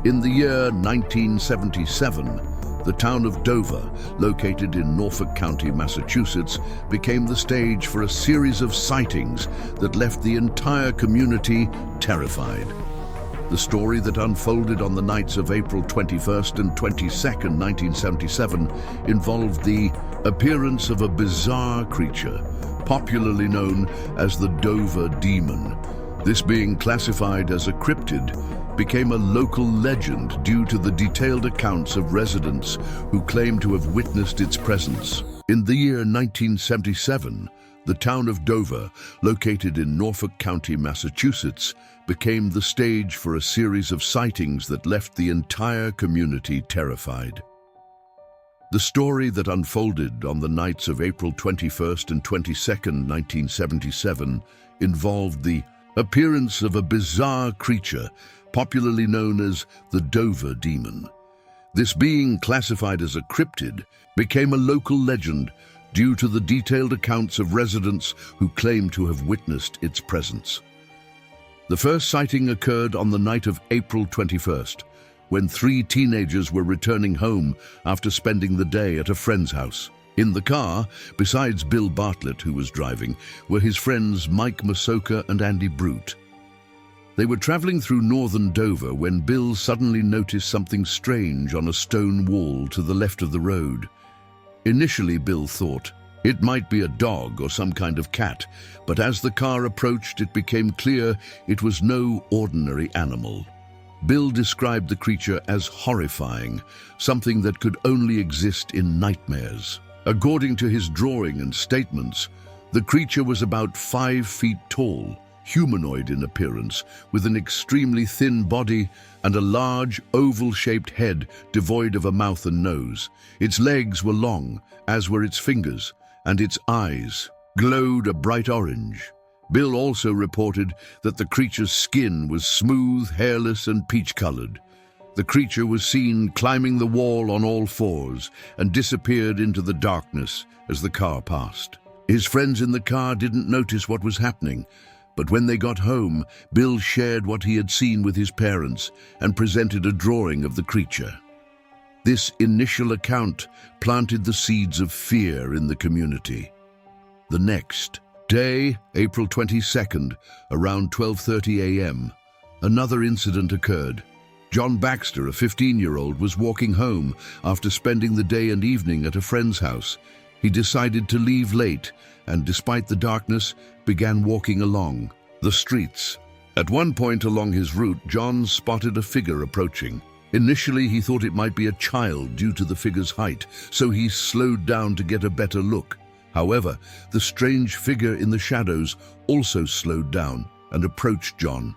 In the year 1977, the town of Dover, located in Norfolk County, Massachusetts, became the stage for a series of sightings that left the entire community terrified. The story that unfolded on the nights of April 21st and 22nd, 1977, involved the appearance of a bizarre creature, popularly known as the Dover Demon. This being classified as a cryptid, became a local legend due to the detailed accounts of residents who claimed to have witnessed its presence. In the year 1977, the town of Dover, located in Norfolk County, Massachusetts, became the stage for a series of sightings that left the entire community terrified. The story that unfolded on the nights of April 21st and 22nd, 1977, involved the appearance of a bizarre creature popularly known as the Dover Demon. This being classified as a cryptid became a local legend due to the detailed accounts of residents who claimed to have witnessed its presence. The first sighting occurred on the night of April 21st, when 3 teenagers were returning home after spending the day at a friend's house. In the car, besides Bill Bartlett, who was driving, were his friends Mike Masoka and Andy Brute. They were traveling through northern Dover when Bill suddenly noticed something strange on a stone wall to the left of the road. Initially, Bill thought it might be a dog or some kind of cat, but as the car approached, it became clear it was no ordinary animal. Bill described the creature as horrifying, something that could only exist in nightmares. According to his drawing and statements, the creature was about 5 feet tall, humanoid in appearance, with an extremely thin body and a large, oval-shaped head devoid of a mouth and nose. Its legs were long, as were its fingers, and its eyes glowed a bright orange. Bill also reported that the creature's skin was smooth, hairless, and peach-colored. The creature was seen climbing the wall on all 4s and disappeared into the darkness as the car passed. His friends in the car didn't notice what was happening, but when they got home, Bill shared what he had seen with his parents and presented a drawing of the creature. This initial account planted the seeds of fear in the community. The next day, April 22nd, around 12:30 a.m., another incident occurred. John Baxter, a 15-year-old, was walking home after spending the day and evening at a friend's house. He decided to leave late and, despite the darkness, began walking along the streets. At one point along his route, John spotted a figure approaching. Initially, he thought it might be a child due to the figure's height, so he slowed down to get a better look. However, the strange figure in the shadows also slowed down and approached John.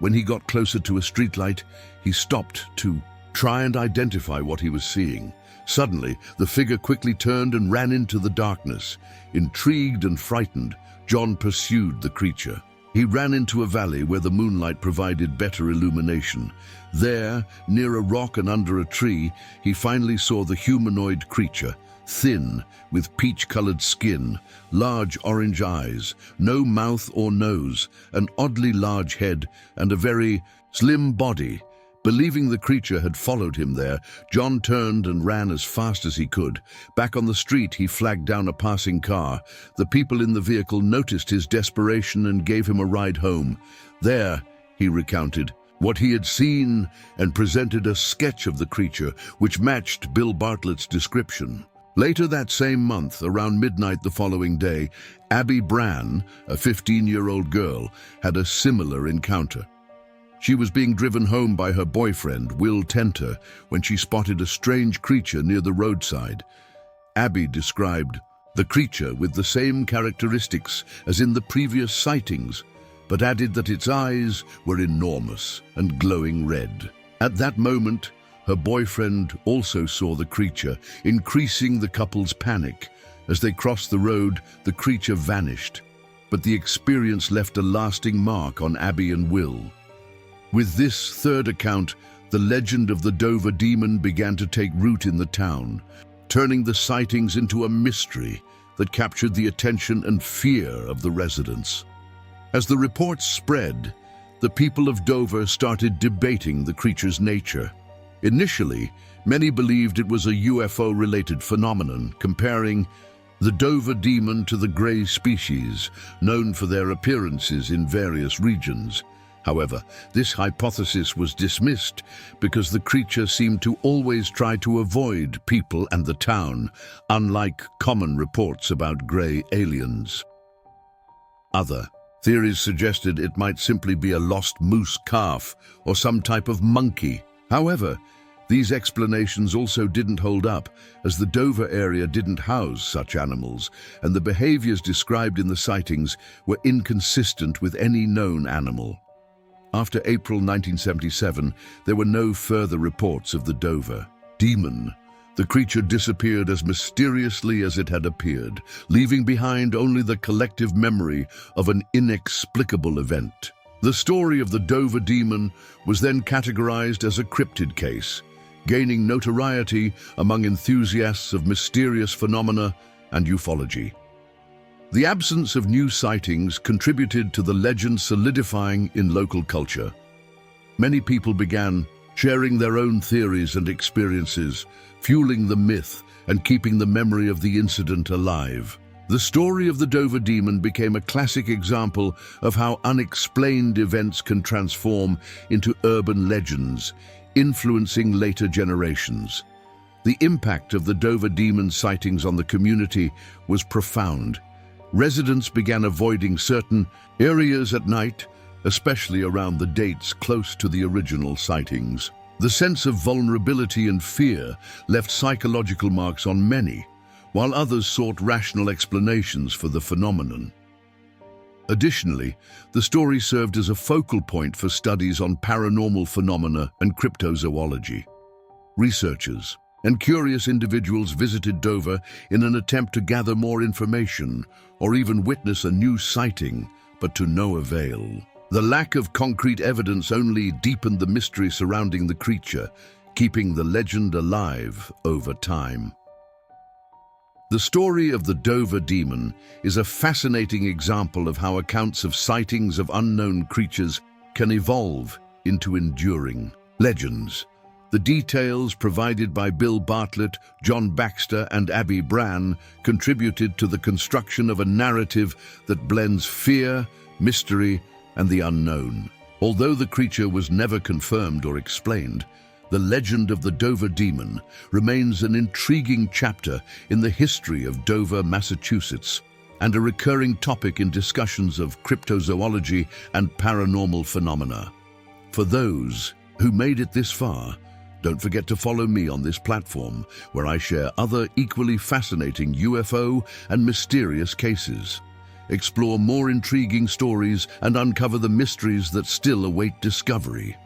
When he got closer to a streetlight, he stopped to try and identify what he was seeing. Suddenly, the figure quickly turned and ran into the darkness. Intrigued and frightened, John pursued the creature. He ran into a valley where the moonlight provided better illumination. There, near a rock and under a tree, he finally saw the humanoid creature, thin, with peach-colored skin, large orange eyes, no mouth or nose, an oddly large head, and a very slim body. Believing the creature had followed him there, John turned and ran as fast as he could. Back on the street, he flagged down a passing car. The people in the vehicle noticed his desperation and gave him a ride home. There, he recounted what he had seen and presented a sketch of the creature, which matched Bill Bartlett's description. Later that same month, around midnight the following day, Abby Brann, a 15-year-old girl, had a similar encounter. She was being driven home by her boyfriend, Will Tenter, when she spotted a strange creature near the roadside. Abby described the creature with the same characteristics as in the previous sightings, but added that its eyes were enormous and glowing red. At that moment, her boyfriend also saw the creature, increasing the couple's panic. As they crossed the road, the creature vanished, but the experience left a lasting mark on Abby and Will. With this third account, the legend of the Dover Demon began to take root in the town, turning the sightings into a mystery that captured the attention and fear of the residents. As the reports spread, the people of Dover started debating the creature's nature. Initially, many believed it was a UFO-related phenomenon, comparing the Dover demon to the grey species, known for their appearances in various regions. However, this hypothesis was dismissed because the creature seemed to always try to avoid people and the town, unlike common reports about grey aliens. Other theories suggested it might simply be a lost moose calf or some type of monkey. However, these explanations also didn't hold up, as the Dover area didn't house such animals, and the behaviors described in the sightings were inconsistent with any known animal. After April 1977, there were no further reports of the Dover demon. The creature disappeared as mysteriously as it had appeared, leaving behind only the collective memory of an inexplicable event. The story of the Dover demon was then categorized as a cryptid case, gaining notoriety among enthusiasts of mysterious phenomena and ufology. The absence of new sightings contributed to the legend solidifying in local culture. Many people began sharing their own theories and experiences, fueling the myth and keeping the memory of the incident alive. The story of the Dover demon became a classic example of how unexplained events can transform into urban legends, influencing later generations. The impact of the Dover demon sightings on the community was profound. Residents began avoiding certain areas at night, especially around the dates close to the original sightings. The sense of vulnerability and fear left psychological marks on many, while others sought rational explanations for the phenomenon. Additionally, the story served as a focal point for studies on paranormal phenomena and cryptozoology. Researchers and curious individuals visited Dover in an attempt to gather more information or even witness a new sighting, but to no avail. The lack of concrete evidence only deepened the mystery surrounding the creature, keeping the legend alive over time. The story of the Dover demon is a fascinating example of how accounts of sightings of unknown creatures can evolve into enduring legends. The details provided by Bill Bartlett, John Baxter, and Abby Brann contributed to the construction of a narrative that blends fear, mystery, and the unknown. Although the creature was never confirmed or explained, the legend of the Dover demon remains an intriguing chapter in the history of Dover, Massachusetts, and a recurring topic in discussions of cryptozoology and paranormal phenomena. For those who made it this far, don't forget to follow me on this platform, where I share other equally fascinating UFO and mysterious cases, explore more intriguing stories, and uncover the mysteries that still await discovery.